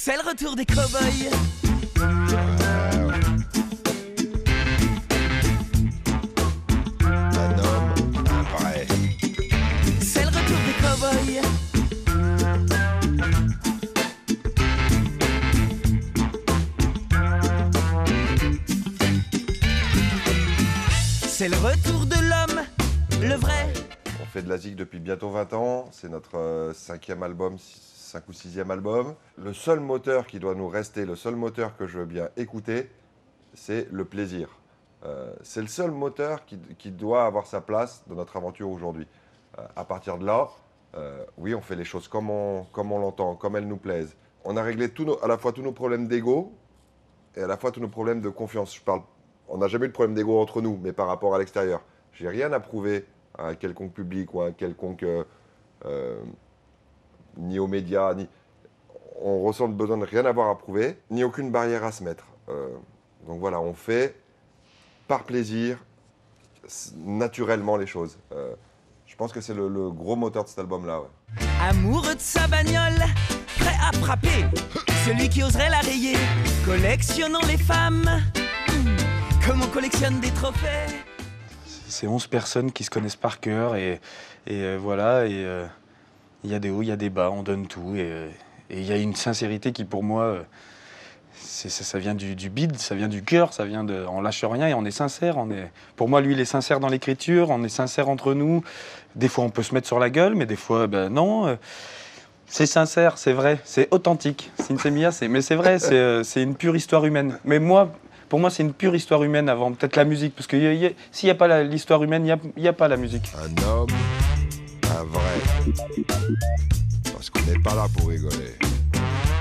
C'est le retour des cow-boys. Un homme, un vrai. C'est le retour des cow-boys. C'est le retour de l'homme, le vrai. On fait de la zig depuis bientôt 20 ans. C'est notre 5e album, 5 ou 6e album. Le seul moteur qui doit nous rester, le seul moteur que je veux bien écouter, c'est le plaisir. C'est le seul moteur qui doit avoir sa place dans notre aventure aujourd'hui. À partir de là, oui, on fait les choses comme on l'entend, comme elles nous plaisent. On a réglé à la fois tous nos problèmes d'ego et à la fois tous nos problèmes de confiance. On n'a jamais eu de problème d'ego entre nous, mais par rapport à l'extérieur. J'ai rien à prouver à un quelconque public ou à un quelconque... ni aux médias, on ressent le besoin de rien avoir à prouver, ni aucune barrière à se mettre. Donc voilà, on fait par plaisir, naturellement les choses. Je pense que c'est le gros moteur de cet album-là. Ouais. Amoureux de sa bagnole, prêt à frapper celui qui oserait la rayer. Collectionnant les femmes, comme on collectionne des trophées. C'est 11 personnes qui se connaissent par cœur et voilà. Et il y a des hauts, il y a des bas, on donne tout. Et il y a une sincérité qui, pour moi, ça vient du bide, ça vient du cœur, on lâche rien et on est sincère. Pour moi, lui, il est sincère dans l'écriture, on est sincère entre nous. Des fois, on peut se mettre sur la gueule, mais des fois, non. C'est sincère, c'est vrai, c'est authentique. Sincemia, mais c'est vrai, c'est une pure histoire humaine. Mais pour moi, c'est une pure histoire humaine avant peut-être la musique. Parce que s'il n'y a pas l'histoire humaine, il n'y a pas la musique. Un homme, un vrai. Parce qu'on n'est pas là pour rigoler.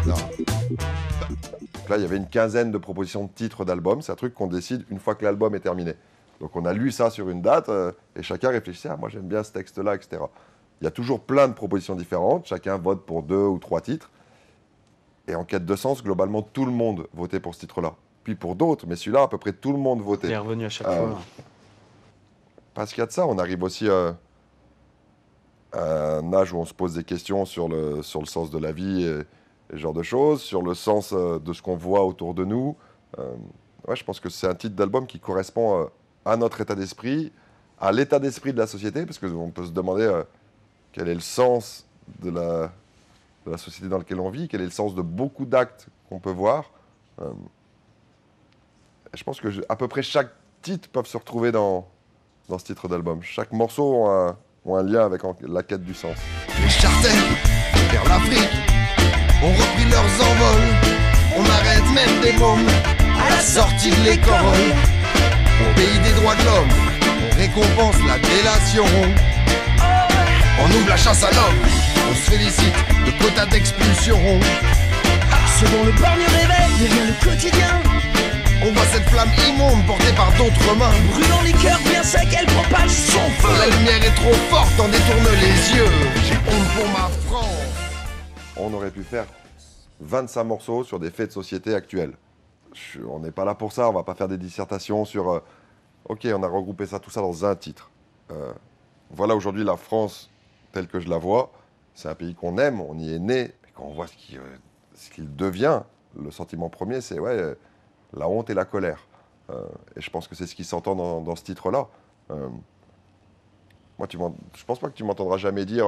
Non. Donc là, il y avait une quinzaine de propositions de titres d'albums. C'est un truc qu'on décide une fois que l'album est terminé. Donc on a lu ça sur une date et chacun réfléchissait « Ah, moi j'aime bien ce texte-là, etc. » Il y a toujours plein de propositions différentes. Chacun vote pour 2 ou 3 titres. Et en quête de sens, globalement, tout le monde votait pour ce titre-là. Puis pour d'autres, mais celui-là, à peu près tout le monde votait. Il est revenu à chaque fois. Parce qu'il y a de ça, on arrive aussi à un âge où on se pose des questions sur le sens de la vie et ce genre de choses, sur le sens de ce qu'on voit autour de nous. Ouais, je pense que c'est un titre d'album qui correspond à notre état d'esprit, à l'état d'esprit de la société, parce qu'on peut se demander quel est le sens de la société dans laquelle on vit, quel est le sens de beaucoup d'actes qu'on peut voir. Je pense que à peu près chaque titre peut se retrouver dans ce titre d'album. Chaque morceau a un lien avec la quête du sens. Les charters vers l'Afrique ont repris leurs envols. On arrête même des mômes à la sortie de l'école. Au pays des droits de l'homme, on récompense la délation. On ouvre la chasse à l'homme, on se félicite de quotas d'expulsion. Selon le borgne réveil devient le quotidien. On voit cette flamme immonde portée par d'autres mains. Brûlant les cœurs bien secs, elle propage son feu. La lumière est trop forte, on détourne les yeux. J'ai honte pour ma France. On aurait pu faire 25 morceaux sur des faits de société actuels. On n'est pas là pour ça, on ne va pas faire des dissertations sur... ok, on a regroupé tout ça dans un titre. Voilà aujourd'hui la France telle que je la vois. C'est un pays qu'on aime, on y est né. Mais quand on voit ce qu'il devient, le sentiment premier, c'est la honte et la colère. Et je pense que c'est ce qui s'entend dans ce titre-là. Moi, je pense pas que tu m'entendras jamais dire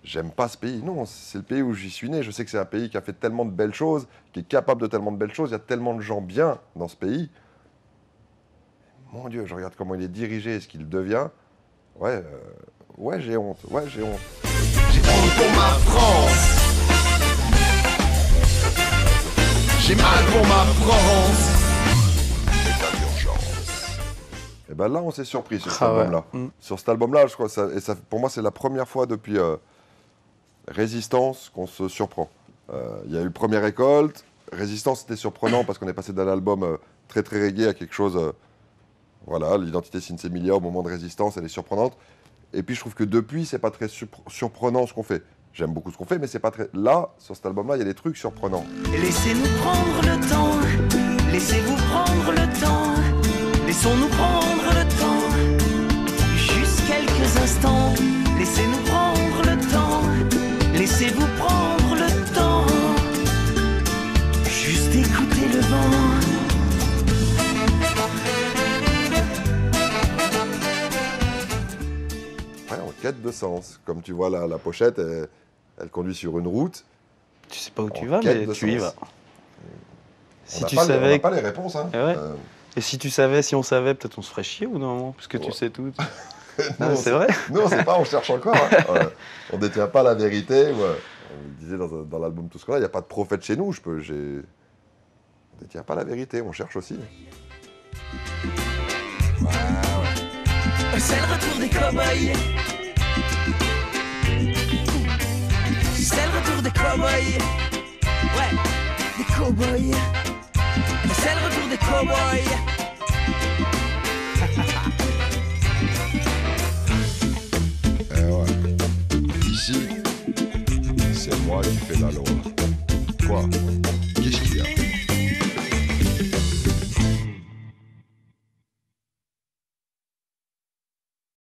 j'aime pas ce pays. Non, c'est le pays où j'y suis né. Je sais que c'est un pays qui a fait tellement de belles choses, qui est capable de tellement de belles choses. Il y a tellement de gens bien dans ce pays. Mon Dieu, je regarde comment il est dirigé et ce qu'il devient. Ouais, j'ai honte. Ouais, j'ai honte. J'ai honte pour ma France. J'ai mal pour ma France. État d'urgence. Et ben là, on s'est surpris sur cet album-là. Ouais. Sur cet album-là, je crois que pour moi, c'est la première fois depuis Résistance qu'on se surprend. Il y a eu Première Récolte. Résistance, c'était surprenant parce qu'on est passé d'un album très très reggae à quelque chose... voilà, l'identité Sinsemilia au moment de Résistance, elle est surprenante. Et puis je trouve que depuis, c'est pas très surprenant ce qu'on fait. J'aime beaucoup ce qu'on fait, mais c'est pas très... Là, sur cet album-là, il y a des trucs surprenants. Laissez-nous prendre le temps, laissez-vous prendre le temps, laissons-nous prendre le temps, juste quelques instants, laissez-nous prendre le temps, laissez-vous prendre le temps. quête de sens. Comme tu vois là, la pochette, elle conduit sur une route. Tu sais pas où tu En vas, quête mais de tu y sens. vas. On Si n'a tu pas, on savais. n'a pas les réponses. Hein. Eh ouais. Euh, Et si on savait, peut-être on se ferait chier ou non, parce que tu Ouais. sais tout. nous, Ah, on c'est sait- vrai. Nous, on ne sait pas, on cherche encore. Hein. On ne détient pas la vérité. On disait dans l'album Tout ce qu'on a, il n'y a pas de prophète chez nous. On ne détient pas la vérité, on cherche aussi. C'est le retour des cow-boys. C'est le retour des cow-boys. Ouais, des cow-boys. C'est le retour des cow-boys. Ici, c'est moi qui fais la loi. Quoi? Qu'est-ce qu'il y a?